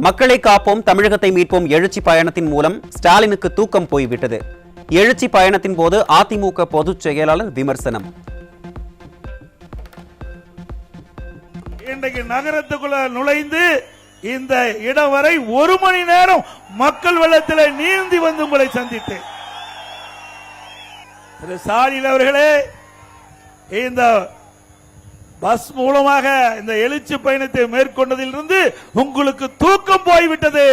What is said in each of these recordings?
மக்களை காப்போம் தமிழகத்தை மீட்போம் எழுச்சி பயணத்தின் மூலம் ஸ்டாலினுக்கு தூக்கம் போய்விட்டது. எழுச்சி பயணத்தின் போது அதிமுக பொதுச் செயலாளர் விமர்சனம். இன்றைக்கு நகரத்துக்குள்ள நுழைந்து இந்த இடம் வரை 1 மணி நேரம் மக்கள் வெள்ளத்தில் நீந்தி வந்து உங்களை சந்தித்தேன். திரு ஸ்டாலின் அவர்களே, இந்த பஸ் மூலமாக இந்த எழுச்சி பயணத்தை மேற்கொண்டதிலிருந்து உங்களுக்கு தூக்கம் போய்விட்டது.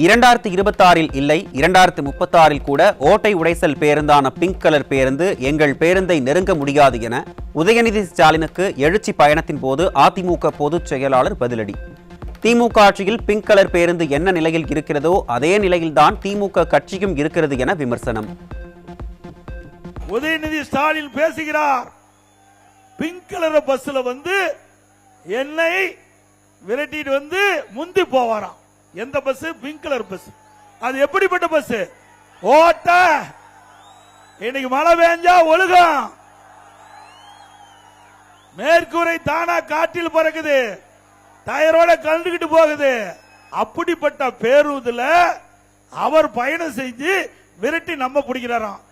2026 இல்லை, 2036 கூட ஓட்டை உடைசல் பேருந்தான பிங்க் கலர் பேருந்து எங்கள் பேருந்தை நெருங்க முடியாது என உதயநிதி ஸ்டாலினுக்கு எழுச்சி பயணத்தின் போது அதிமுக பொதுச் செயலாளர் பதிலடி. திமுக ஆட்சியில் பிங்க் கலர் பேருந்து என்ன நிலையில் இருக்கிறதோ அதே நிலையில்தான் திமுக கட்சியும் இருக்கிறது என விமர்சனம். உதயநிதி ஸ்டாலின் பேசுகிறார். பிங்க் கலர் பஸ்ல வந்து என்னை விரட்டிட்டு வந்து முந்தி போவாராம். எந்த பஸ்? Pink colour bus. அது எப்படிப்பட்ட பஸ்? ஓட்ட இன்னைக்கு மழை பெஞ்சா ஒழுகும், மேற்கூரை தானா காற்றில் பறக்குது, டயரோட கலந்துகிட்டு போகுது. அப்படிப்பட்ட பேருந்துல அவர் பயணம் செஞ்சு விரட்டி நம்ம பிடிக்கிறாராம்.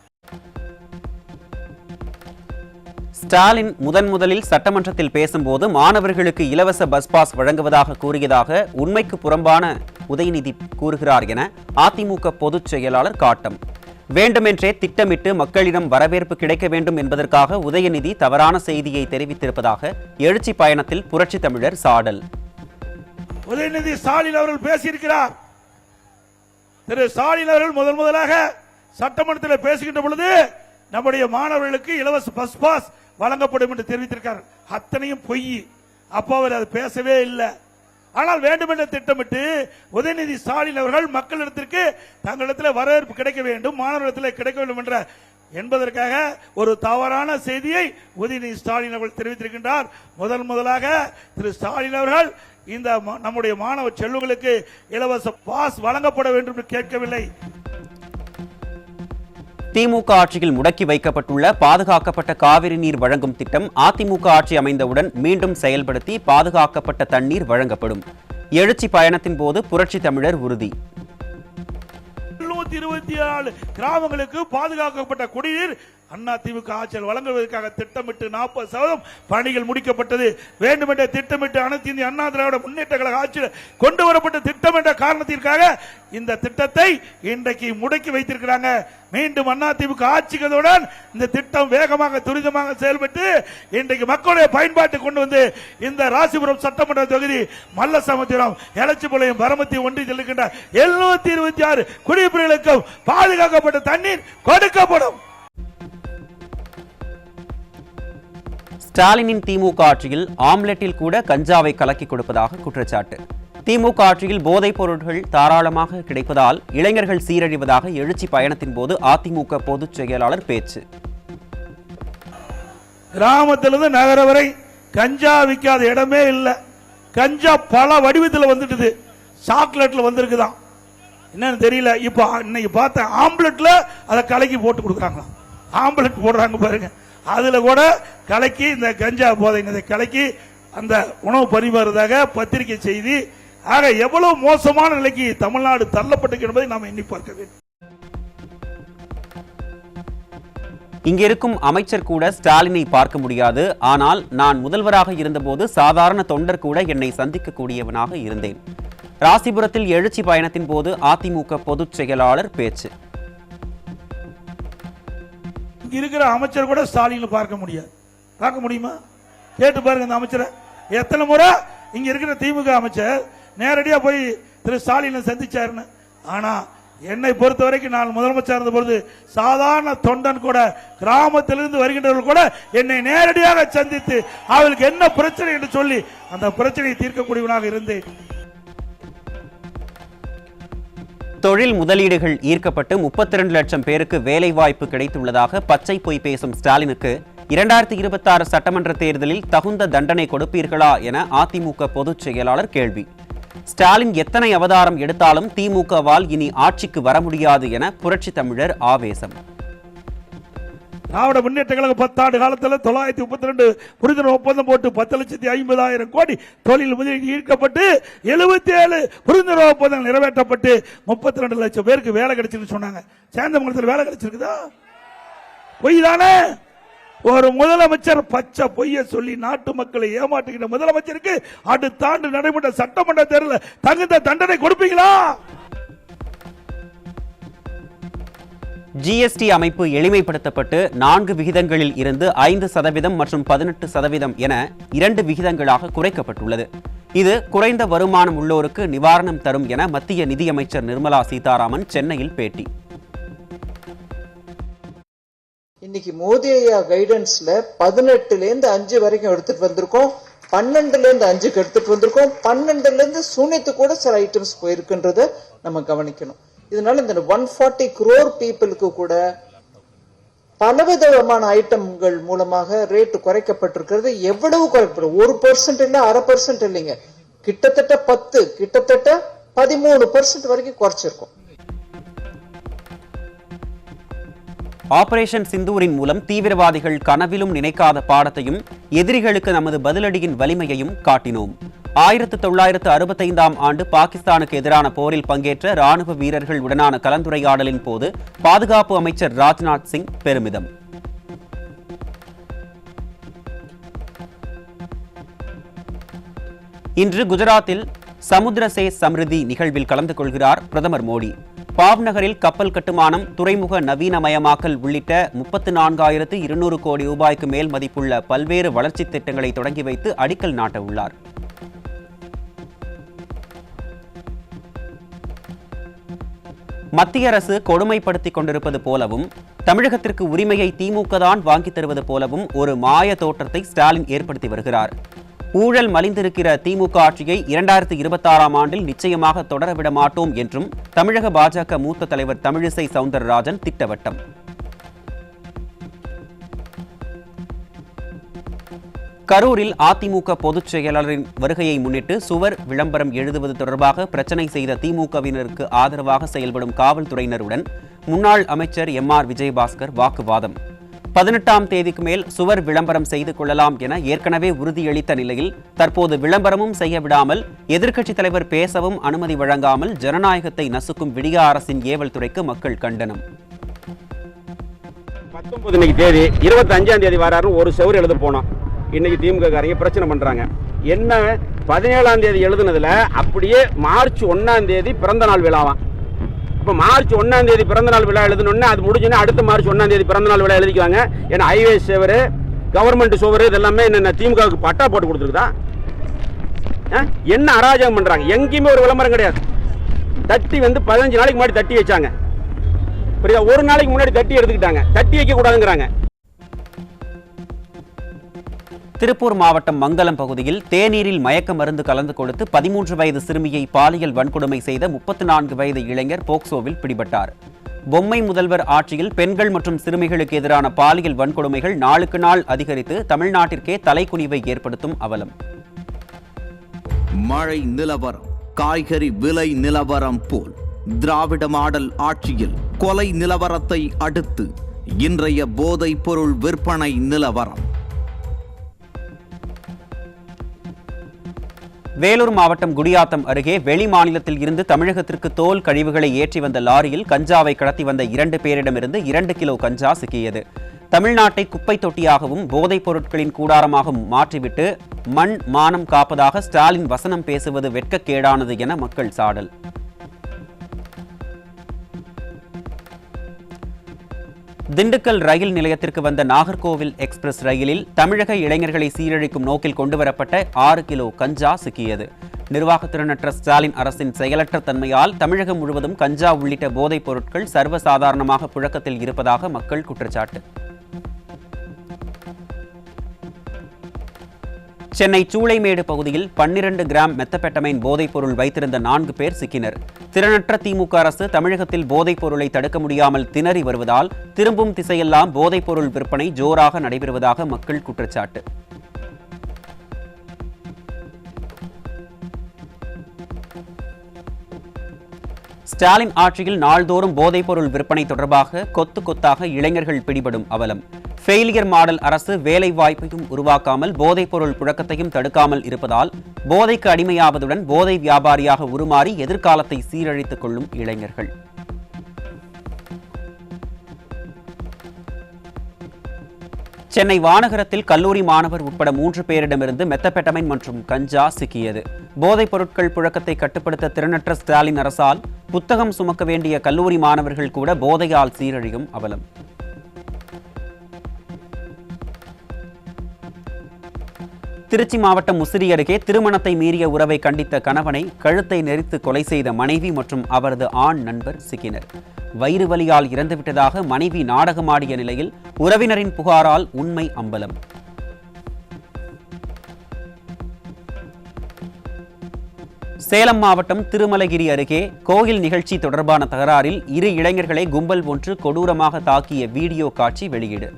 ஸ்டாலின் முதலில் சட்டமன்றத்தில் பேசும்போது மாணவர்களுக்கு இலவச பஸ் பாஸ் வழங்குவதாக கூறியதாக உண்மைக்கு புறம்பான உதயநிதி கூறுகிறார் என அதிமுக பொதுச் செயலாளர் காட்டம். வேண்டுமென்றே திட்டமிட்டு மக்களிடம் வரவேற்பு கிடைக்க வேண்டும் என்பதற்காக உதயநிதி தவறான செய்தியை தெரிவித்திருப்பதாக எழுச்சி பயணத்தில் புரட்சி தமிழர் சாடல். உதயநிதி ஸ்டாலின் அவர்கள் பேசியிருக்கிறார். திரு ஸ்டாலின் அவர்கள் முதலாக சட்டமன்றத்தில் பேசுகின்ற பொழுது நம்முடைய மாணவர்களுக்கு இலவச பஸ் பாஸ் வழங்கப்படும் என்று தெரிவித்திருக்கார். அத்தனையும் பொய். அப்போ அவர் அது பேசவே இல்லை. ஆனால் வேண்டுமென்ற திட்டமிட்டு உதயநிதி ஸ்டாலின் அவர்கள் மக்களிடத்திற்கு தங்களிடத்தில் வரவேற்பு கிடைக்க வேண்டும், மாணவர்களிடத்தில் கிடைக்க வேண்டும் என்ற என்பதற்காக ஒரு தவறான செய்தியை உதயநிதி ஸ்டாலின் அவர்கள் தெரிவித்திருக்கின்றார். முதலாக திரு ஸ்டாலின் அவர்கள் இந்த நம்முடைய மாணவ செல்வங்களுக்கு இலவச பாஸ் வழங்கப்பட வேண்டும் என்று கேட்கவில்லை. திமுக ஆட்சியில் முடக்கி வைக்கப்பட்டுள்ள பாதுகாக்கப்பட்ட காவிரி நீர் வழங்கும் திட்டம் அதிமுக ஆட்சி அமைந்தவுடன் மீண்டும் செயல்படுத்தி பாதுகாக்கப்பட்ட தண்ணீர் வழங்கப்படும். எழுச்சி பயணத்தின் போது புரட்சி தமிழர் உறுதி. 24 கிராமங்களுக்கு பாதுகாக்கப்பட்ட குடிநீர் அதிமுக ஆட்சியில் வழங்குவதற்காக திட்டமிட்டு 40% பணிகள் முடிக்கப்பட்டது. வேண்டுமென்ற திட்டமிட்டு அனைத்து இந்திய அண்ணா திராவிட முன்னேற்ற கழக ஆட்சியில் கொண்டு வரப்பட்ட திட்டம் என்ற காரணத்திற்காக இந்த திட்டத்தை இன்றைக்கு முடக்கி வைத்திருக்கிறாங்க. மீண்டும் அதிமுக ஆட்சிகளுடன் இந்த திட்டம் வேகமாக துரிதமாக செயல்பட்டு இன்றைக்கு மக்களுடைய பயன்பாட்டை கொண்டு வந்து இந்த ராசிபுரம் சட்டமன்ற தொகுதி மல்லசமுத்திரம் எலச்சிபாளையம் பரமத்தி ஒன்றி செல்கின்ற 726 குடியிருப்புகளுக்கும் பாதுகாக்கப்பட்ட தண்ணீர் கொடுக்கப்படும். ஸ்டாலினின் திமுக ஆட்சியில் ஆம்லெட்டில் கூட கஞ்சாவை கலக்கி கொடுப்பதாக குற்றச்சாட்டு. திமுக ஆட்சியில் போதைப் பொருட்கள் தாராளமாக கிடைப்பதால் இளைஞர்கள் சீரழிவதாக எழுச்சி பயணத்தின் போது அதிமுக பொதுச் செயலாளர் பேச்சு. கிராமத்திலிருந்து நகர வரை கஞ்சா விற்காத இடமே இல்லை. கஞ்சா பல வடிவத்தில் வந்துட்டு சாக்லேட்ல வந்திருக்குதான், என்னன்னு தெரியல. இப்போ இன்னைக்கு பார்த்த ஆம்லெட்ல அதை கலக்கி போட்டு கொடுக்குறாங்களா? ஆம்லெட் போடுறாங்க பாருங்க, அதுல கூட கலக்கி இந்த கஞ்சா போதை கலக்கி அந்த உணவு பரிமாறுவதாக பத்திரிகை செய்தி. ஆக எவ்வளவு மோசமான நிலைக்கு தமிழ்நாடு தள்ளப்பட்டு என்பதை நாம் எண்ணி பார்க்க வேண்டும். இங்கிருக்கும் அமைச்சர் கூட ஸ்டாலினை பார்க்க முடியாது. ஆனால் நான் முதல்வராக இருந்தபோது சாதாரண தொண்டர் கூட என்னை சந்திக்கக்கூடியவனாக இருந்தேன். ராசிபுரத்தில் எழுச்சி பயணத்தின் போது அதிமுக பொதுச் செயலாளர் பேச்சு. இருக்கிற அமைச்சர் கூட ஸ்டாலின் பார்க்க முடியாது. பார்க்க முடியுமா? கேட்டு பாருங்க. இந்த அமைச்சரை எத்தனை முறை இங்க இருக்கிற திமுக அமைச்சர் நேரடியா போய் திரு ஸ்டாலினை சந்திச்சாருன்னு. ஆனா என்னை பொறுத்த வரைக்கும் நான் முதலமைச்சர் இருந்த பொழுது சாதாரண தொண்டன் கூட கிராமத்திலிருந்து வருகின்றவர்கள் கூட என்னை நேரடியாக சந்தித்து அவர்களுக்கு என்ன பிரச்சனை என்று சொல்லி அந்த பிரச்சனையை தீர்க்கக்கூடியவனாக இருந்தேன். தொழில் முதலீடுகள் ஈர்க்கப்பட்டு 32 லட்சம் பேருக்கு வேலை வாய்ப்பு கிடைத்துள்ளதாக பச்சை பொய் பேசும் ஸ்டாலினுக்கு 2026 சட்டமன்ற தேர்தலில் தகுந்த தண்டனை கொடுப்பீர்களா என அதிமுக பொதுச் செயலாளர் கேள்வி. ஸ்டாலின் எத்தனை அவதாரம் எடுத்தாலும் திமுகவால் இனி ஆட்சிக்கு வர முடியாது என புரட்சி தமிழர் ஆவேசம். திராவிட முன்னேற்ற கழகம் 10 ஆண்டு காலத்தில் 932 புரிந்துணர்வு ஒப்பந்தம் போட்டு 10,50,000 கோடி தொழில் முதலீடு ஈர்க்கப்பட்டு 77 புரிந்துணர்வு ஒப்பந்தங்கள் நிறைவேற்றப்பட்டு 32 லட்சம் பேருக்கு வேலை கிடைச்சிருக்கு சொன்னாங்க. சேந்தமங்கலத்தில் வேலை கிடைச்சிருக்குதா? பொய் தானே. ஒரு முதலமைச்சர் பச்சை பொய்ய சொல்லி நாட்டு மக்களை ஏமாற்றுகின்ற முதலமைச்சருக்கு அடுத்த ஆண்டு நடைபெற்ற சட்டமன்ற தேர்தலில் தகுந்த தண்டனை கொடுப்பீங்களா? ஜிஎஸ்டி அமைப்பு எளிமைப்படுத்தப்பட்டு 4 விகிதங்களில் இருந்து 5% மற்றும் 18% என 2 விகிதங்களாக குறைக்கப்பட்டுள்ளது. இது குறைந்த வருமானம் உள்ளோருக்கு நிவாரணம் தரும் என மத்திய நிதியமைச்சர் நிர்மலா சீதாராமன் சென்னையில் பேட்டி. இன்னைக்கு மோடி ஐயா கைடன்ஸ்ல 18லேருந்து 5 வரைக்கும் எடுத்துட்டு வந்திருக்கோம். 12லேருந்து 5க்கு எடுத்துட்டு வந்திருக்கோம். 12லேருந்து சூனியத்து கூட சில ஐட்டம்ஸ் போயிருக்குன்றத நம்ம கவனிக்கணும். இதனால இந்த 140 crore பீப்புளுக்கு கூட பலவிதமான ஐட்டம்கள் மூலமாக ரேட் குறைக்கப்பட்டிருக்கிறது. எவ்வளவு குறைக்கப்படும்? 1% இல்ல, 0.5% இல்லைங்க, கிட்டத்தட்ட 10, கிட்டத்தட்ட 13% வரைக்கும் குறைச்சிருக்கும். ஆபரேஷன் சிந்தூரின் மூலம் தீவிரவாதிகள் கனவிலும் நினைக்காத பாடத்தையும் எதிரிகளுக்கு நமது பதிலடியின் வலிமையையும் காட்டினோம். 1965ஆம் ஆண்டு பாகிஸ்தானுக்கு எதிரான போரில் பங்கேற்ற ராணுவ வீரர்கள் உடனான கலந்துரையாடலின் போது பாதுகாப்பு அமைச்சர் ராஜ்நாத் சிங் பெருமிதம். இன்று குஜராத்தில் சமுத்திர சே சம்ரிதி நிகழ்வில் கலந்து கொள்கிறார் பிரதமர் மோடி. பாவ்நகரில் கப்பல் கட்டுமானம், துறைமுக நவீனமயமாக்கல் உள்ளிட்ட 34,200 கோடி ரூபாய்க்கு மேல் மதிப்புள்ள பல்வேறு வளர்ச்சித் திட்டங்களை தொடங்கி வைத்து அடிக்கல் நாட்ட உள்ளார். மத்திய அரசு கொடுமைப்படுத்திக் கொண்டிருப்பது போலவும் தமிழகத்திற்கு உரிமையை திமுக தான் வாங்கித் தருவது போலவும் ஒரு மாய தோற்றத்தை ஸ்டாலின் ஏற்படுத்தி வருகிறார். ஊழல் மலிந்திருக்கிற திமுக ஆட்சியை 2026ஆம் ஆண்டில் நிச்சயமாக தொடரவிட மாட்டோம் என்றும் தமிழக பாஜக மூத்த தலைவர் தமிழிசை சவுந்தரராஜன் திட்டவட்டம். கரூரில் அதிமுக பொதுச் செயலாளரின் வருகையை முன்னிட்டு சுவர் விளம்பரம் எழுதுவது தொடர்பாக பிரச்சனை செய்த திமுகவினருக்கு ஆதரவாக செயல்படும் காவல்துறையினருடன் முன்னாள் அமைச்சர் எம்.ஆர். விஜயபாஸ்கர் வாக்குவாதம். 18ஆம் தேதிக்கு மேல் சுவர் விளம்பரம் செய்து கொள்ளலாம் என ஏற்கனவே உறுதியளித்த நிலையில் தற்போது விளம்பரமும் செய்ய விடாமல் எதிர்க்கட்சித் தலைவர் பேசவும் அனுமதி வழங்காமல் ஜனநாயகத்தை நசுக்கும் விடிய அரசின் ஏவல் துறைக்கு மக்கள் கண்டனம். 19 தேதி 25ஆம் தேதி வராரு ஒரு செவர் எழுத போனோம். இன்னைக்கு திமுக காரங்க பிரச்சனை பண்றாங்க. என்ன 17ஆம் தேதி எழுதுனதுல அப்படியே மார்ச் 1ஆம் தேதி பிறந்த நாள் விழாவாம். இப்போ மார்ச் 1ஆம் தேதி பிறந்த நாள் விழா எழுதணும்னா அது முடிஞ்சோன்னா அடுத்த மார்ச் 1ஆம் தேதி பிறந்த நாள் விழா எழுதிக்குவாங்க. ஏன்னா ஹைவே சேவர், கவர்மெண்ட் சோவர் இதெல்லாமே என்ன திமுகவுக்கு பட்டா போட்டு கொடுத்துருக்குதா? என்ன அராஜகம் பண்றாங்க? எங்கேயுமே ஒரு விளம்பரம் கிடையாது. தட்டி 15 நாளைக்கு முன்னாடி தட்டி வச்சாங்க. புரியுதா? ஒரு நாளைக்கு முன்னாடி தட்டி எடுத்துக்கிட்டாங்க. தட்டி வைக்க கூடாதுங்கிறாங்க. திருப்பூர் மாவட்டம் மங்கலம் பகுதியில் தேநீரில் மயக்க மருந்து கலந்து கொடுத்து 13 வயது சிறுமியை பாலியல் வன்கொடுமை செய்த 34 வயது இளைஞர் போக்சோவில் பிடிபட்டார். பொம்மை முதல்வர் ஆட்சியில் பெண்கள் மற்றும் சிறுமிகளுக்கு எதிரான பாலியல் வன்கொடுமைகள் நாளுக்கு நாள் அதிகரித்து தமிழ்நாட்டிற்கே தலைக்குனிவை ஏற்படுத்தும் அவலம். மழை நிலவரம், காய்கறி விலை நிலவரம் போல் திராவிட மாடல் ஆட்சியில் கொலை நிலவரத்தை அடுத்து இன்றைய போதைப் பொருள் விற்பனை நிலவரம். வேலூர் மாவட்டம் குடியாத்தம் அருகே வெளி மாநிலத்தில் இருந்து தமிழகத்திற்கு தோல் கழிவுகளை ஏற்றி வந்த லாரியில் கஞ்சாவை கடத்தி வந்த 2 பேரிடமிருந்து 2 கிலோ கஞ்சா சிக்கியது. தமிழ்நாட்டை குப்பை தொட்டியாகவும் போதைப் பொருட்களின் கூடாரமாகவும் மாற்றிவிட்டு மண் மானம் காப்பதாக ஸ்டாலின் வசனம் பேசுவது வெட்கக்கேடானது என மக்கள் சாடல். திண்டுக்கல் ரயில் நிலையத்திற்கு வந்த நாகர்கோவில் எக்ஸ்பிரஸ் ரயிலில் தமிழக இளைஞர்களை சீரழிக்கும் நோக்கில் கொண்டுவரப்பட்ட 6 கிலோ கஞ்சா சிக்கியது. நிர்வாகத்திறனற்ற ஸ்டாலின் அரசின் செயலற்ற தன்மையால் தமிழகம் முழுவதும் கஞ்சா உள்ளிட்ட போதைப் பொருட்கள் சர்வசாதாரணமாக புழக்கத்தில் இருப்பதாக மக்கள் குற்றச்சாட்டு. சென்னை சூளைமேடு பகுதியில் 12 கிராம் மெத்தபெட்டமைன் போதைப் பொருள் வைத்திருந்த 4 பேர் சிக்கினர். திறனற்ற திமுக அரசு தமிழகத்தில் போதைப் பொருளை தடுக்க முடியாமல் திணறி வருவதால் திரும்பும் திசையெல்லாம் போதைப் பொருள் விற்பனை ஜோராக நடைபெறுவதாக மக்கள் குற்றச்சாட்டு. ஸ்டாலின் ஆட்சியில் நாள்தோறும் போதைப்பொருள் விற்பனை தொடர்பாக கொத்து கொத்தாக இளைஞர்கள் பிடிபடும் அவலம். ஃபெயிலியர் மாடல் அரசு வேலை வாய்ப்பையும் உருவாக்காமல் போதைப்பொருள் புழக்கத்தையும் தடுக்காமல் இருப்பதால் போதைக்கு அடிமையாவதுடன் போதை வியாபாரியாக உருமாறி எதிர்காலத்தை சீரழித்துக் கொள்ளும் இளைஞர்கள். சென்னை வானகரத்தில் கல்லூரி மாணவர் உட்பட 3 பேரிடமிருந்து மெத்தபெட்டமைன் மற்றும் கஞ்சா சிக்கியது. போதைப் பொருட்கள் புழக்கத்தை கட்டுப்படுத்த திறனற்ற ஸ்டாலின் அரசால் புத்தகம் சுமக்க வேண்டிய கல்லூரி மாணவர்கள் கூட போதையால் சீரழியும் அவலம். திருச்சி மாவட்டம் முசிறி அருகே திருமணத்தை மீறிய உறவை கண்டித்த கணவனை கழுத்தை நெரித்து கொலை செய்த மனைவி மற்றும் அவரது ஆண் நண்பர் சிக்கினர். வயிறு வலியால் இறந்துவிட்டதாக மனைவி நாடகமாடிய நிலையில் உறவினரின் புகாரால் உண்மை அம்பலம். சேலம் மாவட்டம் திருமலகிரி அருகே கோயில் நிகழ்ச்சி தொடர்பான தகராறில் 2 இளைஞர்களை கும்பல் ஒன்று கொடூரமாக தாக்கிய வீடியோ காட்சி வெளியீடு.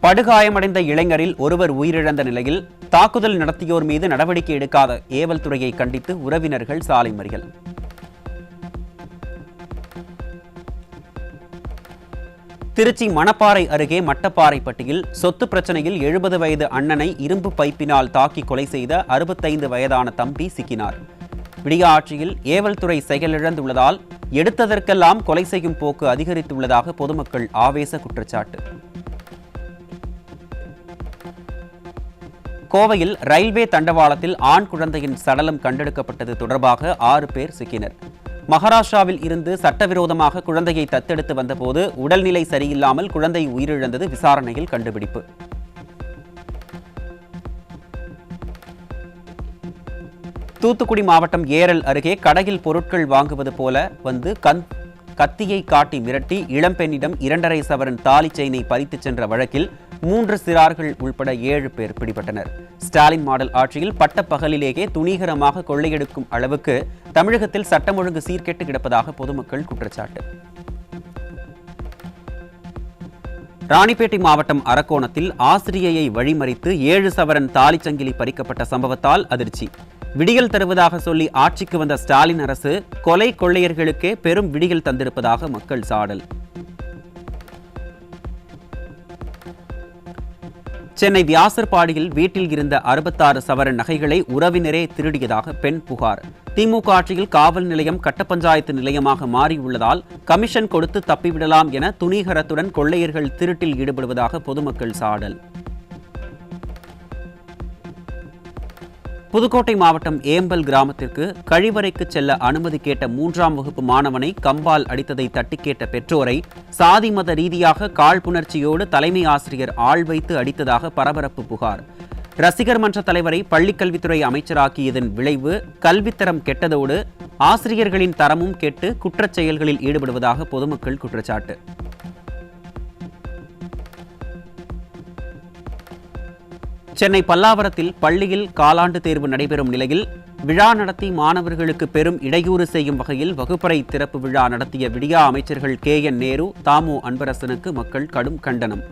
படுகாயமடைந்த இளைஞரில் ஒருவர் உயிரிழந்த நிலையில் தாக்குதல் நடத்தியோர் மீது நடவடிக்கை எடுக்காத ஏவல் துறையை கண்டித்து உறவினர்கள் சாலை மறியல். திருச்சி மணப்பாறை அருகே மட்டப்பாறைப்பட்டியில் சொத்து பிரச்சனையில் 70 வயது அண்ணனை இரும்பு பைப்பினால் தாக்கி கொலை செய்த 65 வயதான தம்பி சிக்கினார். விடிய ஆட்சியில் ஏவல் துறை செயலிழந்துள்ளதால் எடுத்ததற்கெல்லாம் கொலை செய்யும் போக்கு அதிகரித்துள்ளதாக பொதுமக்கள் ஆவேச குற்றச்சாட்டு. கோவையில் ரயில்வே தண்டவாளத்தில் ஆண் குழந்தையின் சடலம் கண்டெடுக்கப்பட்டது தொடர்பாக 6 பேர் சிக்கினர். மகாராஷ்டிராவில் இருந்து சட்டவிரோதமாக குழந்தையை தத்தெடுத்து வந்தபோது உடல்நிலை சரியில்லாமல் குழந்தை உயிரிழந்தது விசாரணையில் கண்டுபிடிப்பு. தூத்துக்குடி மாவட்டம் ஏரல் அருகே கடையில் பொருட்கள் வாங்குவது போல வந்து கத்தியை காட்டி மிரட்டி இளம்பெண்ணிடம் 2.5 சவரன் தாலி செயினை பறித்துச் சென்ற வழக்கில் 3 சிறார்கள் உள்பட 7 பேர் பிடிபட்டனர். ஸ்டாலின் மாடல் ஆட்சியில் பட்ட பகலிலேயே துணிகரமாக கொள்ளையெடுக்கும் அளவுக்கு தமிழகத்தில் சட்டம் ஒழுங்கு சீர்கெட்டு கிடப்பதாக பொதுமக்கள் குற்றச்சாட்டு. ராணிப்பேட்டை மாவட்டம் அரக்கோணத்தில் ஆசிரியையை வழிமறித்து 7 சவரன் தாலிச்சங்கிலி பறிக்கப்பட்ட சம்பவத்தால் அதிர்ச்சி. விடியல் தருவதாக சொல்லி ஆட்சிக்கு வந்த ஸ்டாலின் அரசு கொலை கொள்ளையர்களுக்கே பெரும் விடியல் தந்திருப்பதாக மக்கள் சாடல். சென்னை வியாசர்பாடியில் வீட்டில் இருந்த 66 சவரன் நகைகளை உறவினரே திருடியதாக பெண் புகார். திமுக ஆட்சியில் காவல் நிலையம் கட்ட பஞ்சாயத்து நிலையமாக மாறியுள்ளதால் கமிஷன் கொடுத்து தப்பிவிடலாம் என துணிகரத்துடன் கொள்ளையர்கள் திருட்டில் ஈடுபடுவதாக பொதுமக்கள் சாடல். புதுக்கோட்டை மாவட்டம் ஏம்பல் கிராமத்திற்கு கழிவறைக்கு செல்ல அனுமதி கேட்ட 3ஆம் வகுப்பு மாணவனை கம்பால் அடித்ததை தட்டி கேட்ட பெற்றோரை சாதி மத ரீதியாக காழ்ப்புணர்ச்சியோடு தலைமை ஆசிரியர் ஆள் வைத்து அடித்ததாக பரபரப்பு புகார். ரசிகர் மன்ற தலைவரை பள்ளிக்கல்வித்துறை அமைச்சராக்கியதன் விளைவு கல்வித்தரம் கெட்டதோடு ஆசிரியர்களின் தரமும் கெட்டு குற்றச் செயல்களில் ஈடுபடுவதாக பொதுமக்கள் குற்றச்சாட்டு. சென்னை பல்லாவரத்தில் பள்ளியில் காலாண்டு தேர்வு நடைபெறும் நிலையில் விழா நடத்தி மாணவர்களுக்கு பெரும் இடையூறு செய்யும் வகையில் வகுப்பறை திறப்பு விழா நடத்திய விடியா அமைச்சர்கள் KN நேரு, தாமு அன்பரசனுக்கு மக்கள் கடும் கண்டனம்.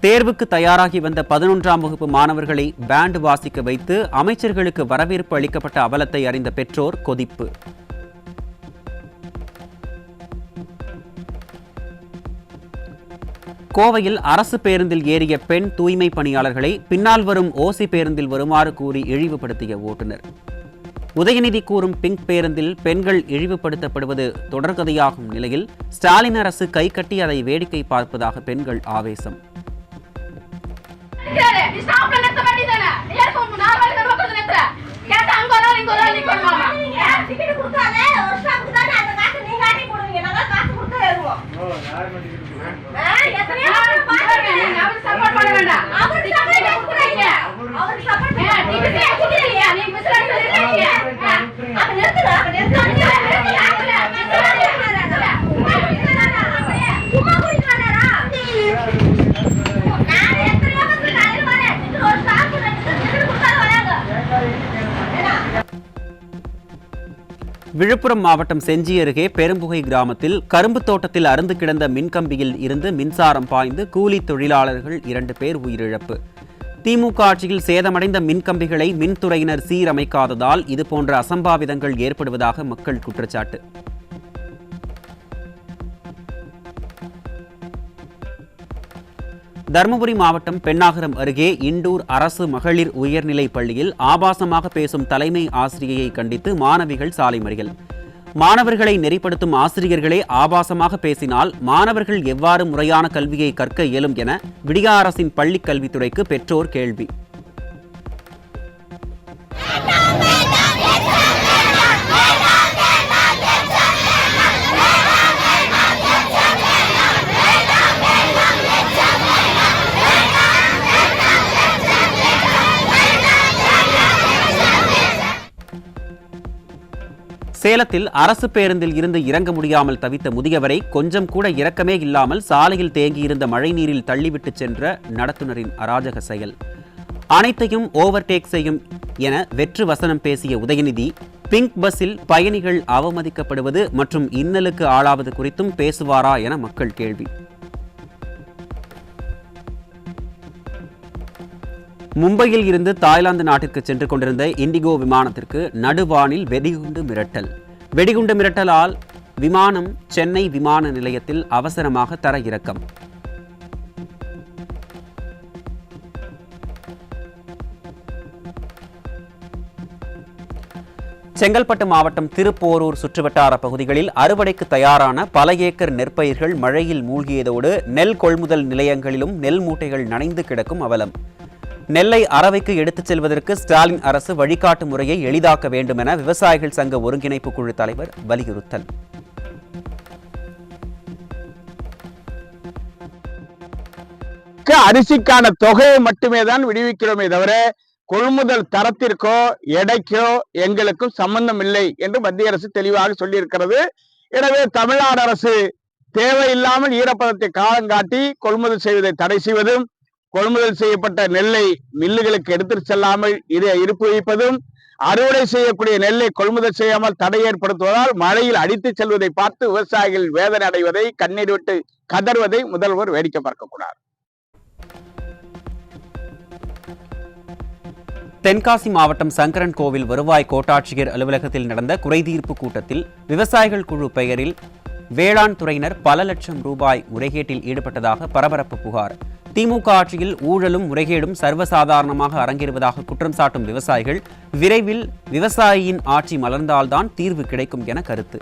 தேர்வுக்கு தயாராகி வந்த 11ஆம் வகுப்பு மாணவர்களை பேண்ட் வாசிக்க வைத்து அமைச்சர்களுக்கு வரவேற்பு அளிக்கப்பட்ட அவலத்தை அறிந்த பெற்றோர் கொதிப்பு. கோவையில் அரசு பேருந்தில் ஏறிய பெண் தூய்மை பணியாளர்களை பின்னால் வரும் ஓசி பேருந்தில் வருமாறு கூறி இழிவுபடுத்திய ஓட்டுநர். உதயநிதி கூறும் பிங்க் பேருந்தில் பெண்கள் இழிவுபடுத்தப்படுவது தொடர்கதையாகும் நிலையில் ஸ்டாலின் அரசு கை கட்டி அதை வேடிக்கை பார்ப்பதாக பெண்கள் ஆவேசம். விழுப்புரம் மாவட்டம் செஞ்சி அருகே பெரும்புகை கிராமத்தில் கரும்பு தோட்டத்தில் அறுந்து கிடந்த மின்கம்பியில் இருந்து மின்சாரம் பாய்ந்து கூலி தொழிலாளர்கள் 2 பேர் உயிரிழப்பு. திமுக ஆட்சியில் சேதமடைந்த மின்கம்பிகளை மின்துறையினர் சீரமைக்காததால் இதுபோன்ற அசம்பாவிதங்கள் ஏற்படுவதாக மக்கள் குற்றச்சாட்டு. தருமபுரி மாவட்டம் பெண்ணாகரம் அருகே இண்டூர் அரசு மகளிர் உயர்நிலைப் பள்ளியில் ஆபாசமாக பேசும் தலைமை ஆசிரியையை கண்டித்து மாணவிகள் சாலை மறியல். மாணவர்களை நெறிப்படுத்தும் ஆசிரியர்களே ஆபாசமாக பேசினால் மாணவர்கள் எவ்வாறு முறையான கல்வியை கற்க இயலும் என விடியா அரசின் பள்ளிக் கல்வித்துறைக்கு பெற்றோர் கேள்வி. சேலத்தில் அரசு பேருந்தில் இருந்து இறங்க முடியாமல் தவித்த முதியவரை கொஞ்சம் கூட இரக்கமே இல்லாமல் சாலையில் தேங்கியிருந்த மழைநீரில் தள்ளிவிட்டு சென்ற நடத்துனரின் அராஜக செயல். அனைத்தையும் ஓவர்டேக் செய்யும் என வெற்று வசனம் பேசிய உதயநிதி பிங்க் பஸ்ஸில் பயணிகள் அவமதிக்கப்படுவது மற்றும் இன்னலுக்கு ஆளாவது குறித்தும் பேசுவாரா என மக்கள் கேள்வி. மும்பையில் இருந்து தாய்லாந்து நாட்டிற்கு சென்று கொண்டிருந்த இண்டிகோ விமானத்திற்கு நடுவானில் வெடிகுண்டு மிரட்டலால் விமானம் சென்னை விமான நிலையத்தில் அவசரமாக தரையிறக்கம். செங்கல்பட்டு மாவட்டம் திருப்போரூர் சுற்றுவட்டார பகுதிகளில் அறுவடைக்கு தயாரான பல ஏக்கர் நெற்பயிர்கள் மழையில் மூழ்கியதோடு நெல் கொள்முதல் நிலையங்களிலும் நெல் மூட்டைகள் நனைந்து கிடக்கும் அவலம். நெல்லை அரவைக்கு எடுத்துச் செல்வதற்கு ஸ்டாலின் அரசு வழிகாட்டு முறையை எளிதாக்க வேண்டும் என விவசாயிகள் சங்க ஒருங்கிணைப்பு குழு தலைவர் வலியுறுத்தல். அரிசிக்கான தொகையை மட்டுமே தான் விடுவிக்கிறோமே தவிர கொள்முதல் தரத்திற்கோ எடைக்கோ எங்களுக்கும் சம்பந்தம் இல்லை என்று மத்திய அரசு தெளிவாக சொல்லியிருக்கிறது. எனவே தமிழ்நாடு அரசு தேவையில்லாமல் ஈரப்பதத்தை காலம் காட்டி கொள்முதல் செய்வதை தடை செய்வதும், கொள்முதல் செய்யப்பட்ட நெல்லை மில்லுகளுக்கு எடுத்துச் செல்லாமல் இருப்பு வைப்பதும், அறுவடை செய்யக்கூடிய நெல்லை கொள்முதல் செய்யாமல் தடை ஏற்படுத்துவதால் மழையில் அடித்துச் செல்வதை பார்த்து விவசாயிகள் வேதனை அடைவதை, கண்ணீர் விட்டு கதறுவதை முதல்வர் வேடிக்கை பார்க்கக்கூடாது. தென்காசி மாவட்டம் சங்கரன் கோவில் வருவாய் கோட்டாட்சியர் அலுவலகத்தில் நடந்த குறைதீர்ப்பு கூட்டத்தில் விவசாயிகள் குழு பெயரில் வேளாண் துறையினர் பல லட்சம் ரூபாய் முறைகேட்டில் ஈடுபட்டதாக பரபரப்பு புகார். திமுக ஆட்சியில் ஊழலும் முறைகேடும் சர்வசாதாரணமாக அரங்கேறுவதாக குற்றம் சாட்டும் விவசாயிகள் விரைவில் விவசாயியின் ஆட்சி மலர்ந்தால்தான் தீர்வு கிடைக்கும் என கருத்து.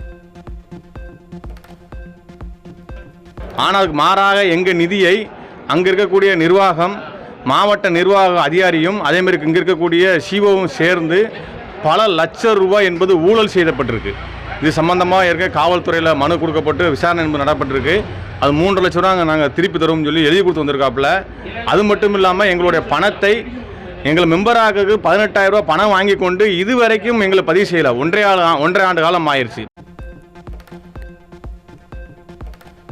ஆனால் மாறாக எங்க நிதியை அங்க இருக்கக்கூடிய நிர்வாகம், மாவட்ட நிர்வாக அதிகாரியும் அதே மாதிரி இங்க இருக்கக்கூடிய சிஓவும் சேர்ந்து பல லட்சம் ரூபாய் என்பது ஊழல் செய்யப்பட்டிருக்கு. இது சம்பந்தமாக இருக்க காவல்துறையில் மனு கொடுக்கப்பட்டு விசாரணை என்பது நடப்பட்டிருக்கு. அது 3 லட்சம் ரூபா நாங்கள் திருப்பி தருவோம்னு சொல்லி எழுதி கொடுத்து வந்திருக்காப்புல. அது மட்டும் இல்லாமல் எங்களுடைய பணத்தை எங்கள் மெம்பராக 18,000 ரூபா பணம் வாங்கி கொண்டு இதுவரைக்கும் எங்களை பதிவு செய்யலை. ஒன்றரை ஆண்டு காலம் ஆயிடுச்சு.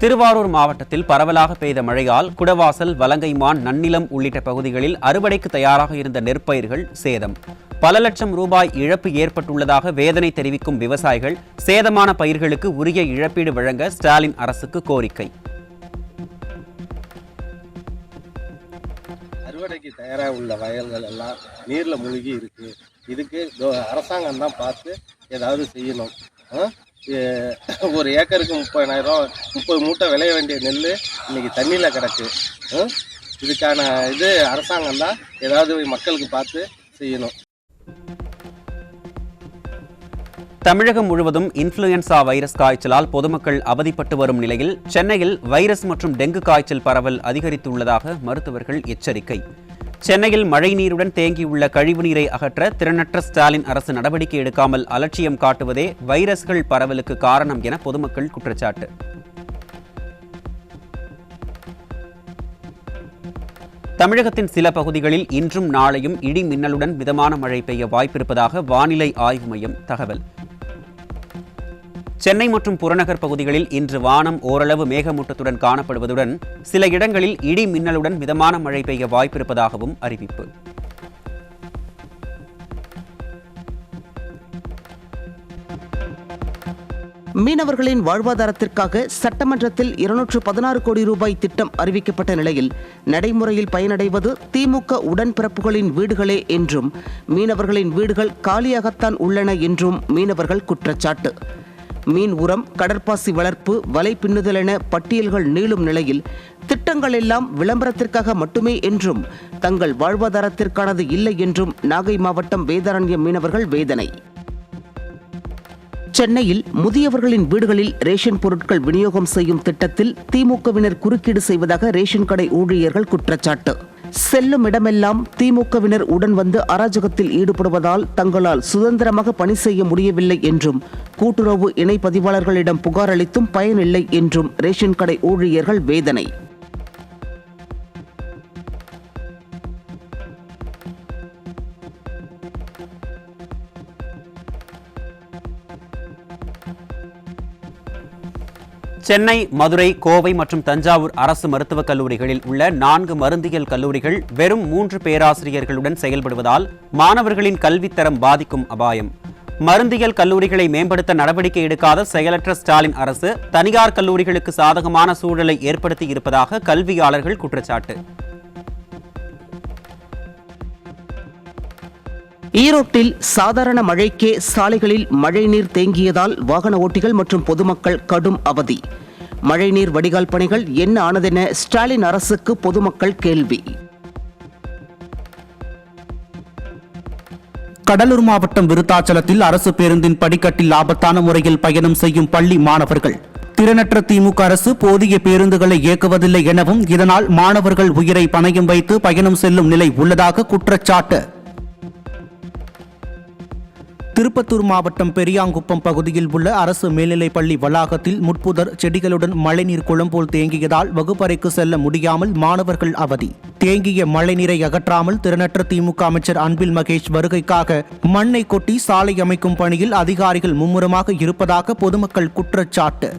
திருவாரூர் மாவட்டத்தில் பரவலாக பெய்த மழையால் குடவாசல், வலங்கைமான், நன்னிலம் உள்ளிட்ட பகுதிகளில் அறுவடைக்கு தயாராக இருந்த நெற்பயிர்கள் சேதம். பல லட்சம் ரூபாய் இழப்பு ஏற்பட்டுள்ளதாக வேதனை தெரிவிக்கும் விவசாயிகள் சேதமான பயிர்களுக்கு உரிய இழப்பீடு வழங்க ஸ்டாலின் அரசுக்கு கோரிக்கை. அறுவடைக்கு தயாராக உள்ள வயல்கள் எல்லாம் நீர்ல மூழ்கி இருக்கு. இதுக்கு அரசாங்கம் தான் பார்த்து ஏதாவது செய்யணும். ஒரு ஏக்கருக்கு 30,000, 30 மூட்டை விளைய வேண்டிய நெல் இன்னைக்கு தண்ணியில கிடக்கு. இதுக்கான அரசாங்கம் தான் ஏதாவது மக்களுக்கு பார்த்து செய்யணும். தமிழகம் முழுவதும் இன்ஃப்ளூயன்சா வைரஸ் காய்ச்சலால் பொதுமக்கள் அவதிப்பட்டு வரும் நிலையில் சென்னையில் வைரஸ் மற்றும் டெங்கு காய்ச்சல் பரவல் அதிகரித்துள்ளதாக மருத்துவர்கள் எச்சரிக்கை. சென்னையில் மழைநீருடன் தேங்கியுள்ள கழிவுநீரை அகற்ற திறனற்ற ஸ்டாலின் அரசு நடவடிக்கை எடுக்காமல் அலட்சியம் காட்டுவதே வைரஸ்கள் பரவலுக்கு காரணம் என பொதுமக்கள் குற்றச்சாட்டு. தமிழகத்தின் சில பகுதிகளில் இன்றும் நாளையும் இடி மின்னலுடன் மிதமான மழை பெய்ய வாய்ப்பிருப்பதாக வானிலை ஆய்வு மையம் தகவல். சென்னை மற்றும் புறநகர் பகுதிகளில் இன்று வானம் ஓரளவு மேகமூட்டத்துடன் காணப்படுவதுடன் சில இடங்களில் இடி மின்னலுடன் மிதமான மழை பெய்ய வாய்ப்பிருப்பதாகவும் அறிவிப்பு. மீனவர்களின் வாழ்வாதாரத்திற்காக சட்டமன்றத்தில் 216 கோடி ரூபாய் திட்டம் அறிவிக்கப்பட்ட நிலையில் நடைமுறையில் பயனடைவது திமுக உடன்பிறப்புகளின் வீடுகளே என்றும் மீனவர்களின் வீடுகள் காலியாகத்தான் உள்ளன என்றும் மீனவர்கள் குற்றச்சாட்டு. மீன் உரம், கடற்பாசி வளர்ப்பு, வலை பின்னுதல் என பட்டியல்கள் நீளும் நிலையில் திட்டங்கள் எல்லாம் விளம்பரத்திற்காக மட்டுமே என்றும் தங்கள் வாழ்வாதாரத்திற்கானது இல்லை என்றும் நாகை மாவட்டம் வேதாரண்யம் மீனவர்கள் வேதனை. சென்னையில் முதியவர்களின் வீடுகளில் ரேஷன் பொருட்கள் விநியோகம் செய்யும் திட்டத்தில் திமுகவினர் குறுக்கீடு செய்வதாக ரேஷன் கடை ஊழியர்கள் குற்றச்சாட்டு. செல்லும் இடமெல்லாம் திமுகவினர் உடன் வந்து அராஜகத்தில் ஈடுபடுவதால் தங்களால் சுதந்திரமாக பணி செய்ய முடியவில்லை என்றும் கூட்டுறவு இணை பதிவாளர்களிடம் புகார் அளித்தும் பயனில்லை என்றும் ரேஷன் கடை ஊழியர்கள் வேதனை. சென்னை, மதுரை, கோவை மற்றும் தஞ்சாவூர் அரசு மருத்துவக் கல்லூரிகளில் உள்ள 4 மருந்தியல் கல்லூரிகள் வெறும் 3 பேராசிரியர்களுடன் செயல்படுவதால் மாணவர்களின் கல்வித்தரம் பாதிக்கும் அபாயம். மருந்தியல் கல்லூரிகளை மேம்படுத்த நடவடிக்கை எடுக்காத செயலற்ற ஸ்டாலின் அரசு தனியார் கல்லூரிகளுக்கு சாதகமான சூழலை ஏற்படுத்தி இருப்பதாக கல்வியாளர்கள் குற்றச்சாட்டு. ஈரோட்டில் சாதாரண மழைக்கே சாலைகளில் மழைநீர் தேங்கியதால் வாகன ஓட்டிகள் மற்றும் பொதுமக்கள் கடும் அவதி. மழைநீர் வடிகால் பணிகள் என்ன ஆனதென ஸ்டாலின் அரசுக்கு பொதுமக்கள் கேள்வி. கடலூர் மாவட்டம் விருத்தாச்சலத்தில் அரசு பேருந்தின் படிக்கட்டில் ஆபத்தான முறையில் பயணம் செய்யும் பள்ளி மாணவர்கள். திறனற்ற திமுக அரசு போதிய பேருந்துகளை இயக்குவதில்லை எனவும் இதனால் மாணவர்கள் உயிரை பணயம் வைத்து பயணம் செல்லும் நிலை உள்ளதாக குற்றச்சாட்டு. திருப்பத்தூர் மாவட்டம் பெரியாங்குப்பம் பகுதியில் உள்ள அரசு மேல்நிலைப்பள்ளி வளாகத்தில் முட்புதர் செடிகளுடன் மழைநீர் குளம் போல் தேங்கியதால் வகுப்பறைக்கு செல்ல முடியாமல் மாணவர்கள் அவதி. தேங்கிய மழைநீரை அகற்றாமல் திறனற்ற திமுக அமைச்சர் அன்பில் மகேஷ் வருகைக்காக மண்ணை கொட்டி சாலை அமைக்கும் பணியில் அதிகாரிகள் மும்முரமாக இருப்பதாக பொதுமக்கள் குற்றச்சாட்டு.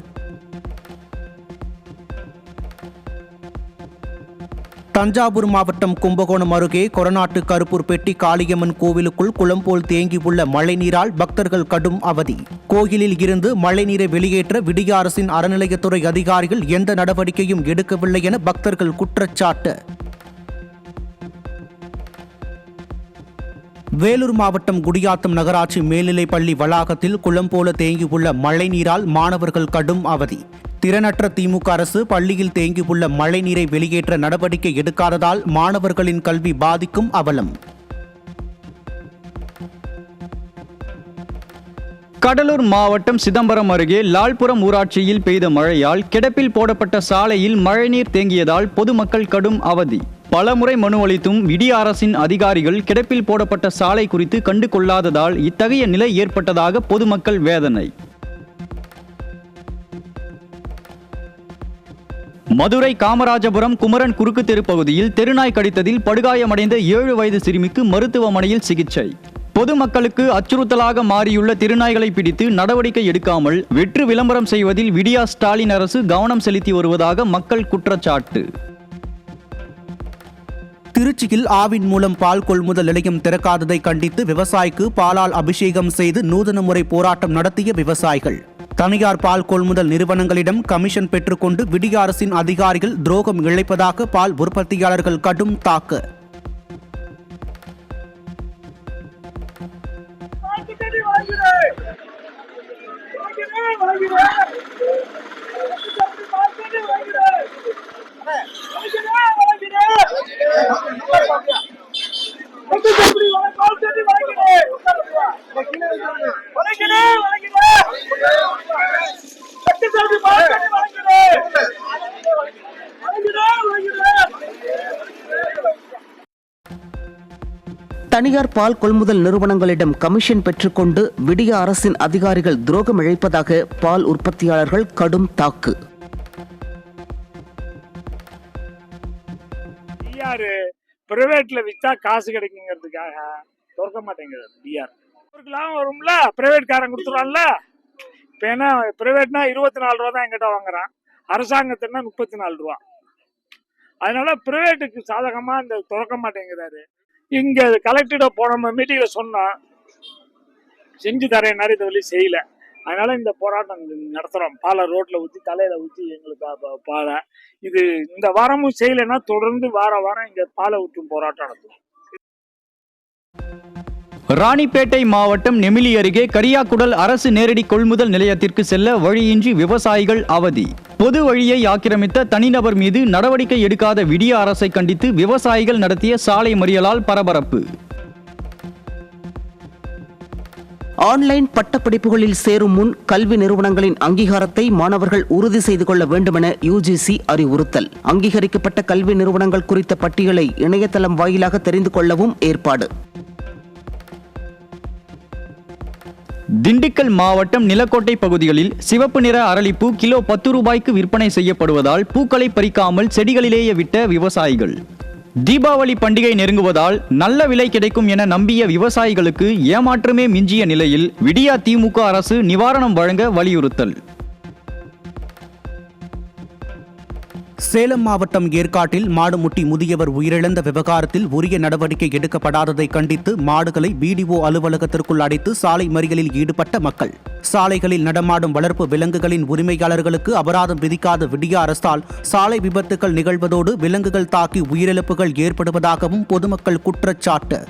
தஞ்சாவூர் மாவட்டம் கும்பகோணம் அருகே கொரநாட்டு கருப்பூர் பெட்டி காளியம்மன் கோவிலுக்குள் குளம் போல் தேங்கியுள்ள மழைநீரால் பக்தர்கள் கடும் அவதி. கோயிலில் இருந்து மழைநீரை வெளியேற்ற விடிய அரசின் அறநிலையத்துறை அதிகாரிகள் எந்த நடவடிக்கையும் எடுக்கவில்லை என பக்தர்கள் குற்றச்சாட்டு. வேலூர் மாவட்டம் குடியாத்தம் நகராட்சி மேல்நிலைப்பள்ளி வளாகத்தில் குளம் போல தேங்கியுள்ள மழைநீரால் மாணவர்கள் கடும் அவதி. திறனற்ற திமுக அரசு பள்ளியில் தேங்கியுள்ள மழைநீரை வெளியேற்ற நடவடிக்கை எடுக்காததால் மாணவர்களின் கல்வி பாதிக்கும் அவலம். கடலூர் மாவட்டம் சிதம்பரம் அருகே லால்புரம் ஊராட்சியில் பெய்த மழையால் கிடப்பில் போடப்பட்ட சாலையில் மழைநீர் தேங்கியதால் பொதுமக்கள் கடும் அவதி. பலமுறை மனு அளித்தும் விடிய அரசின் அதிகாரிகள் கிடப்பில் போடப்பட்ட சாலை குறித்து கண்டு கொள்ளாததால் இத்தகைய நிலை ஏற்பட்டதாக பொதுமக்கள் வேதனை. மதுரை காமராஜபுரம் குமரன் குறுக்கு தெரு பகுதியில் தெருநாய் கடித்ததில் படுகாயமடைந்த 7 வயது சிறுமிக்கு மருத்துவமனையில் சிகிச்சை. பொதுமக்களுக்கு அச்சுறுத்தலாக மாறியுள்ள திருநாய்களை பிடித்து நடவடிக்கை எடுக்காமல் வெற்று விளம்பரம் செய்வதில் விடியா ஸ்டாலின் அரசு கவனம் செலுத்தி வருவதாக மக்கள் குற்றச்சாட்டு. திருச்சியில் ஆவின் மூலம் பால் கொள்முதல் நிலையம் திறக்காததை கண்டித்து விவசாயிக்கு பாலால் அபிஷேகம் செய்து நூதன முறை போராட்டம் நடத்திய விவசாயிகள். தனியார் பால் கொள்முதல் நிறுவனங்களிடம் கமிஷன் பெற்றுக்கொண்டு விடிய அரசின் அதிகாரிகள் துரோகம் இழைப்பதாக பால் உற்பத்தியாளர்கள் கடும் தாக்கு. தனியார் பால் கொள்முதல் நிறுவனங்களிடம் கமிஷன் பெற்றுக்கொண்டு விடிய அரசின் அதிகாரிகள் துரோகம் இழைப்பதாக பால் உற்பத்தியாளர்கள் கடும் தாக்கு. பிரைவேட்ல வித்தா காசு கிடைக்குங்கிறதுக்காக திறக்க மாட்டேங்குது. பிஆர் லாபம் வரும்ல, பிரைவேட் காரன் கொடுத்துருவான்ல. இப்ப என்ன பிரைவேட்னா 24 ரூபா தான் எங்கிட்ட வாங்குறான், அரசாங்கத்தினா 34 ரூபா. அதனால பிரைவேட்டுக்கு சாதகமா இந்த திறக்க மாட்டேங்கிறாரு. இங்க கலெக்டர் போன மீட்டிங்ல சொன்னா செஞ்சு தரேன்னாரு, இது வழி செய்யல. அதனால இந்த போராட்டம் நடத்துறோம். பாலை ரோட்ல ஊற்றி தலையில ஊற்றி எங்களுக்கு பாலை இது இந்த வாரமும் செய்யலைன்னா தொடர்ந்து வாரம் இங்க பாலை ஊற்றும் போராட்டம் நடத்துவோம். ராணிப்பேட்டை மாவட்டம் நெமிலி அருகே கரியாக்குடல் அரசு நேரடி கொள்முதல் நிலையத்திற்கு செல்ல வழியின்றி விவசாயிகள் அவதி. பொது வழியை ஆக்கிரமித்த தனிநபர் மீது நடவடிக்கை எடுக்காத விடிய அரசை கண்டித்து விவசாயிகள் நடத்திய சாலை மறியலால் பரபரப்பு. ஆன்லைன் பட்டப்படிப்புகளில் சேரும் முன் கல்வி நிறுவனங்களின் அங்கீகாரத்தை மாணவர்கள் உறுதி செய்து கொள்ள வேண்டுமென யுஜிசி அறிவுறுத்தல். அங்கீகரிக்கப்பட்ட கல்வி நிறுவனங்கள் குறித்த பட்டியலை இணையதளம் வாயிலாக தெரிந்து கொள்ளவும் ஏற்பாடு. திண்டுக்கல் மாவட்டம் நிலக்கோட்டை பகுதிகளில் சிவப்பு நிற அரளிப்பூ கிலோ 10 ரூபாய்க்கு விற்பனை செய்யப்படுவதால் பூக்களை பறிக்காமல் செடிகளிலேயே விட்ட விவசாயிகள். தீபாவளி பண்டிகை நெருங்குவதால் நல்ல விலை கிடைக்கும் என நம்பிய விவசாயிகளுக்கு ஏமாற்றமே மிஞ்சிய நிலையில் விடியா திமுக அரசு நிவாரணம் வழங்க வலியுறுத்தல். சேலம் மாவட்டம் ஏற்காட்டில் மாடு முட்டி முதியவர் உயிரிழந்த விவகாரத்தில் உரிய நடவடிக்கை எடுக்கப்படாததை கண்டித்து மாடுகளை பிடிஓ அலுவலகத்திற்குள் அடைத்து சாலை மறியலில் ஈடுபட்ட மக்கள். சாலைகளில் நடமாடும் வளர்ப்பு விலங்குகளின் உரிமையாளர்களுக்கு அபராதம் விதிக்காத விடிய அரசால் சாலை விபத்துகள் நிகழ்வதோடு விலங்குகள் தாக்கி உயிரிழப்புகள் ஏற்படுவதாகவும் பொதுமக்கள் குற்றச்சாட்டு.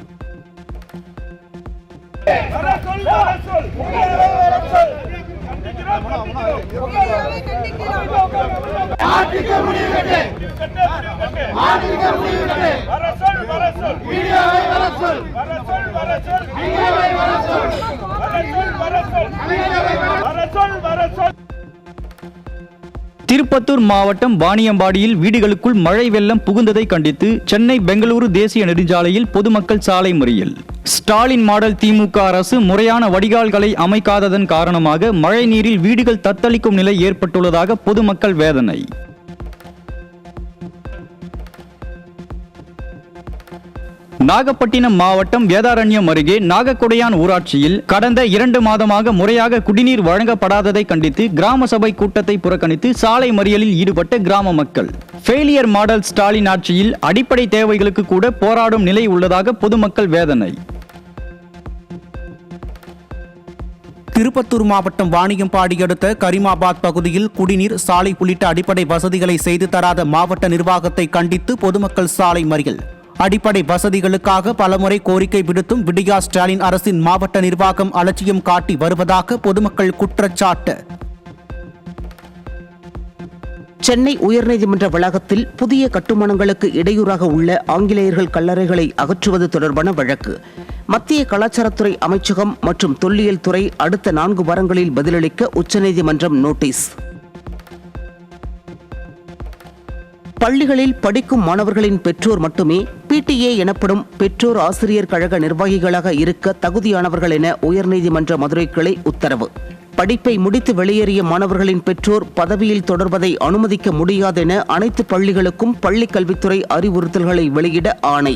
திருப்பத்தூர் மாவட்டம் வாணியம்பாடியில் வீடுகளுக்குள் மழை வெள்ளம் புகுந்ததை கண்டித்து சென்னை பெங்களூரு தேசிய நெடுஞ்சாலையில் பொதுமக்கள் சாலை மறியல். ஸ்டாலின் மாடல் திமுக அரசு முறையான வடிகால்களை அமைக்காததன் காரணமாக மழை நீரில் வீடுகள் தத்தளிக்கும் நிலை ஏற்பட்டுள்ளதாக பொதுமக்கள் வேதனை. நாகப்பட்டினம் மாவட்டம் வேதாரண்யம் அருகே நாகக்கொடையான் ஊராட்சியில் கடந்த 2 மாதமாக முறையாக குடிநீர் வழங்கப்படாததை கண்டித்து கிராம சபை கூட்டத்தை புறக்கணித்து சாலை மறியலில் ஈடுபட்ட கிராம மக்கள். ஃபெயிலியர் மாடல் ஸ்டாலின் ஆட்சியில் அடிப்படை தேவைகளுக்கு கூட போராடும் நிலை உள்ளதாக பொதுமக்கள் வேதனை. திருப்பத்தூர் மாவட்டம் வாணியம்பாடி அடுத்த கரிமாபாத் பகுதியில் குடிநீர், சாலை உள்ளிட்ட அடிப்படை வசதிகளை செய்து தராத மாவட்ட நிர்வாகத்தை கண்டித்து பொதுமக்கள் சாலை மறியல். அடிப்படை வசதிகளுக்காக பலமுறை கோரிக்கை விடுத்தும் விடியா ஸ்டாலின் அரசின் மாவட்ட நிர்வாகம் அலட்சியம் காட்டி வருவதாக பொதுமக்கள் குற்றச்சாட்டு. சென்னை உயர்நீதிமன்ற வளாகத்தில் புதிய கட்டுமானங்களுக்கு இடையூறாக உள்ள ஆங்கிலேயர்கள் கல்லறைகளை அகற்றுவது தொடர்பான வழக்கு. மத்திய கலாச்சாரத்துறை அமைச்சகம் மற்றும் தொல்லியல் துறை அடுத்த 4 வாரங்களில் பதிலளிக்க உச்சநீதிமன்றம் நோட்டீஸ். பள்ளிகளில் படிக்கும் மாணவர்களின் பெற்றோர் மட்டுமே PTA எனப்படும் பெற்றோர் ஆசிரியர் கழக நிர்வாகிகளாக இருக்க தகுதியானவர்கள் என உயர்நீதிமன்ற மதுரை கிளை உத்தரவு. படிப்பை முடித்து வெளியேறிய மாணவர்களின் பெற்றோர் பதவியில் தொடர்வதை அனுமதிக்க முடியாதென அனைத்து பள்ளிகளுக்கும் பள்ளிக் கல்வித்துறை அறிவுறுத்தல்களை வெளியிட ஆணை.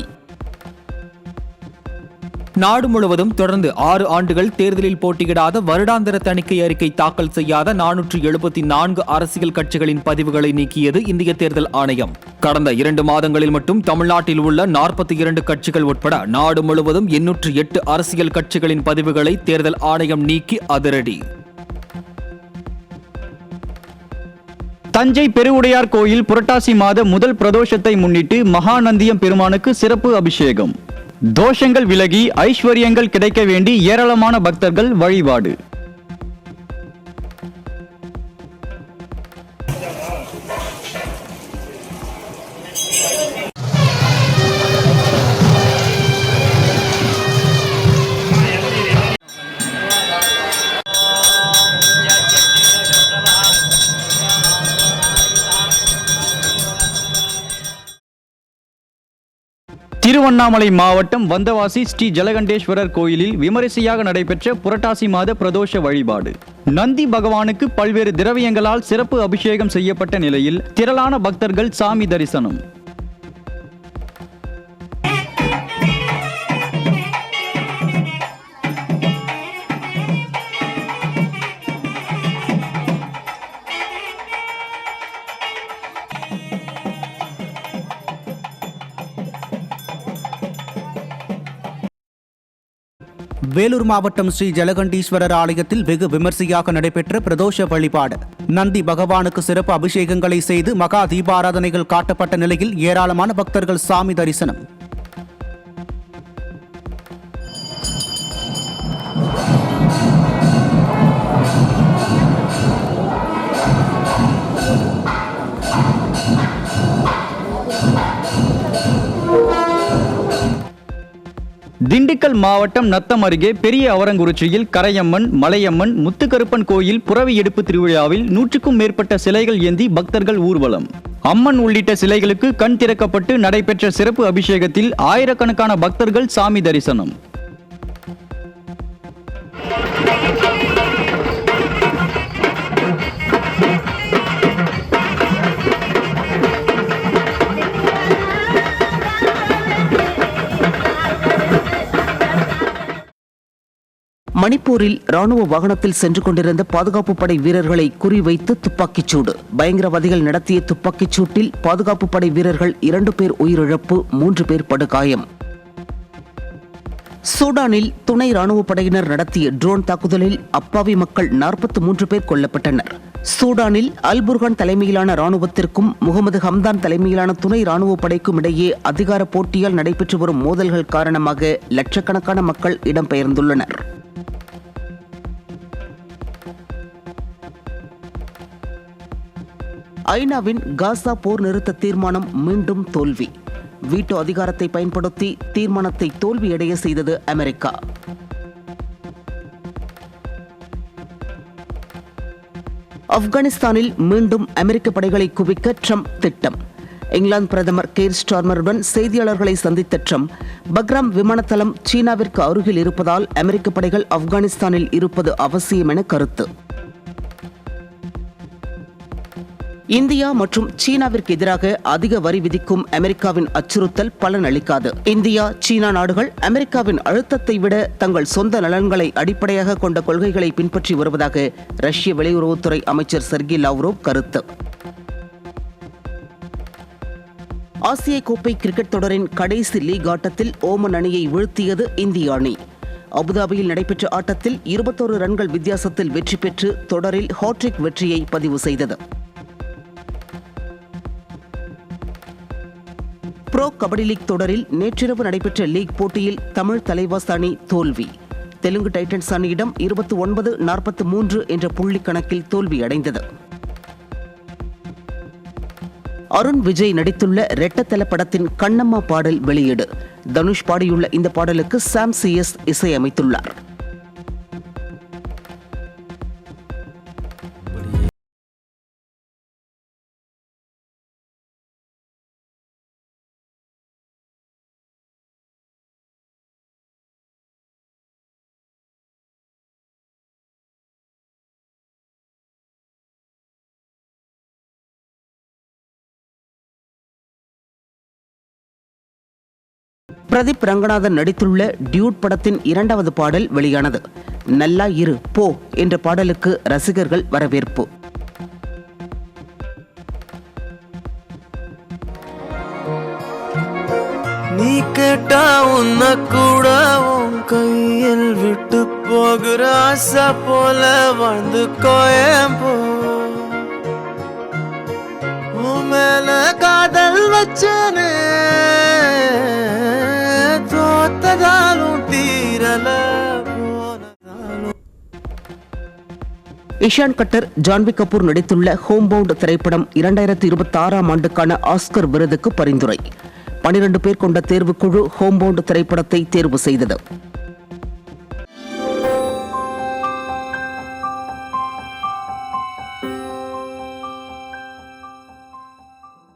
நாடு முழுவதும் தொடர்ந்து 6 ஆண்டுகள் தேர்தலில் போட்டியிடாத வருடாந்திர தணிக்கை அறிக்கை தாக்கல் செய்யாத 474 அரசியல் கட்சிகளின் பதிவுகளை நீக்கியது இந்திய தேர்தல் ஆணையம். கடந்த 2 மாதங்களில் மட்டும் தமிழ்நாட்டில் உள்ள 42 கட்சிகள் உட்பட நாடு முழுவதும் 808 அரசியல் கட்சிகளின் பதிவுகளை தேர்தல் ஆணையம் நீக்கி அதிரடி. தஞ்சை பெருவுடையார் கோயில் புரட்டாசி மாத முதல் பிரதோஷத்தை முன்னிட்டு மகாநந்தியம் பெருமானுக்கு சிறப்பு அபிஷேகம். தோஷங்கள் விலகி ஐஸ்வர்யங்கள் கிடைக்க வேண்டி ஏராளமான பக்தர்கள் வழிபாடு. திருவண்ணாமலை மாவட்டம் வந்தவாசி ஸ்ரீ ஜலகண்டேஸ்வரர் கோயிலில் விமரிசையாக நடைபெற்ற புரட்டாசி மாத பிரதோஷ வழிபாடு. நந்தி பகவானுக்கு பல்வேறு திரவியங்களால் சிறப்பு அபிஷேகம் செய்யப்பட்ட நிலையில் திரளான பக்தர்கள் சாமி தரிசனம். வேலூர் மாவட்டம் ஸ்ரீ ஜலகண்டீஸ்வரர் ஆலயத்தில் வெகு விமர்சையாக நடைபெற்ற பிரதோஷ வழிபாடு. நந்தி பகவானுக்கு சிறப்பு அபிஷேகங்களை செய்து மகா தீபாராதனைகள் காட்டப்பட்ட நிலையில் ஏராளமான பக்தர்கள் சாமி தரிசனம். திண்டுக்கல் மாவட்டம் நத்தம் அருகே பெரிய அவரங்குறிச்சியில் கரையம்மன், மலையம்மன், முத்துக்கருப்பன் கோயில் புறவி எடுப்பு திருவிழாவில் 100க்கும் மேற்பட்ட சிலைகள் ஏந்தி பக்தர்கள் ஊர்வலம். அம்மன் உள்ளிட்ட சிலைகளுக்கு கண் திறக்கப்பட்டு நடைபெற்ற சிறப்பு அபிஷேகத்தில் ஆயிரக்கணக்கான பக்தர்கள் சாமி தரிசனம். மணிப்பூரில் ராணுவ வாகனத்தில் சென்று கொண்டிருந்த பாதுகாப்பு படை வீரர்களை குறிவைத்து துப்பாக்கிச்சூடு. பயங்கரவாதிகள் நடத்திய துப்பாக்கிச் சூட்டில் பாதுகாப்பு படை வீரர்கள் 2 பேர் உயிரிழப்பு, 3 பேர் படுகாயம். சூடானில் துணை ராணுவ படையினர் நடத்திய ட்ரோன் தாக்குதலில் அப்பாவி மக்கள் 43 பேர் கொல்லப்பட்டனர். சூடானில் அல் புர்ஹான் தலைமையிலான ராணுவத்திற்கும் முகமது ஹம்தான் தலைமையிலான துணை ராணுவ படைக்கும் இடையே அதிகார போட்டியால் நடைபெற்று வரும் மோதல்கள் காரணமாக லட்சக்கணக்கான மக்கள் இடம்பெயர்ந்துள்ளனர். ஐநாவின் காசா போர் நிறுத்த தீர்மானம் மீண்டும் தோல்வி. வீட்டோ அதிகாரத்தை பயன்படுத்தி தீர்மானத்தை தோல்வியடைய செய்தது அமெரிக்கா. ஆப்கானிஸ்தானில் மீண்டும் அமெரிக்க படைகளை குவிக்க ட்ரம்ப் திட்டம். இங்கிலாந்து பிரதமர் கேர் ஸ்டார்மருடன் செய்தியாளர்களை சந்தித்த ட்ரம்ப், பக்ராம் விமானத்தளம் சீனாவிற்கு அருகில் இருப்பதால் அமெரிக்க படைகள் ஆப்கானிஸ்தானில் இருப்பது அவசியம் என கருத்து. இந்தியா மற்றும் சீனாவிற்கு எதிராக அதிக வரி விதிக்கும் அமெரிக்காவின் அச்சுறுத்தல் பலனளிக்காது. இந்தியா, சீனா நாடுகள் அமெரிக்காவின் அழுத்தத்தை விட தங்கள் சொந்த நலன்களை அடிப்படையாக கொண்ட கொள்கைகளை பின்பற்றி வருவதாக ரஷ்ய வெளியுறவுத்துறை அமைச்சர் செர்கி லாவ்ரோவ் கருத்து. ஆசிய கோப்பை கிரிக்கெட் தொடரின் கடைசி லீக் ஆட்டத்தில் ஓமன் அணியை வீழ்த்தியது இந்திய அணி. அபுதாபியில் நடைபெற்ற ஆட்டத்தில் 21 ரன்கள் வித்தியாசத்தில் வெற்றி பெற்று தொடரில் ஹாட்ரிக் வெற்றியை பதிவு செய்தது. ப்ரோ கபடி லீக் தொடரில் நேற்றிரவு நடைபெற்ற லீக் போட்டியில் தமிழ் தலைவாஸ் அணி தோல்வி. தெலுங்கு டைட்டன்ஸ் அணியிடம் 29-43 என்ற புள்ளி கணக்கில் தோல்வியடைந்தது. அருண் விஜய் நடித்துள்ள ரெட்டத்தல படத்தின் கண்ணம்மா பாடல் வெளியீடு. தனுஷ் பாடியுள்ள இந்த பாடலுக்கு சாம் CS இசையமைத்துள்ளார். பிரதீப் ரங்கநாதன் நடித்துள்ள டியூட் படத்தின் 2வது பாடல் வெளியானது. நல்லா இரு போ என்ற பாடலுக்கு ரசிகர்கள் வரவேற்பு. நீ கேட்டா உன்ன கூட உன் கையில் விட்டு போகிற ஆசை போல வாழ்ந்து கோயம்போ. உன் மேல காதல் வச்சனே தோத்ததாலும் தீரல. இஷான் கட்டர், ஜான்வி கபூர் நடித்துள்ள ஹோம்பவுண்ட் திரைப்படம் 2026ஆம் ஆண்டுக்கான ஆஸ்கர் விருதுக்கு பரிந்துரை. 12 பேர் கொண்ட தேர்வுக்குழு ஹோம்பவுண்ட் திரைப்படத்தை தேர்வு செய்தது.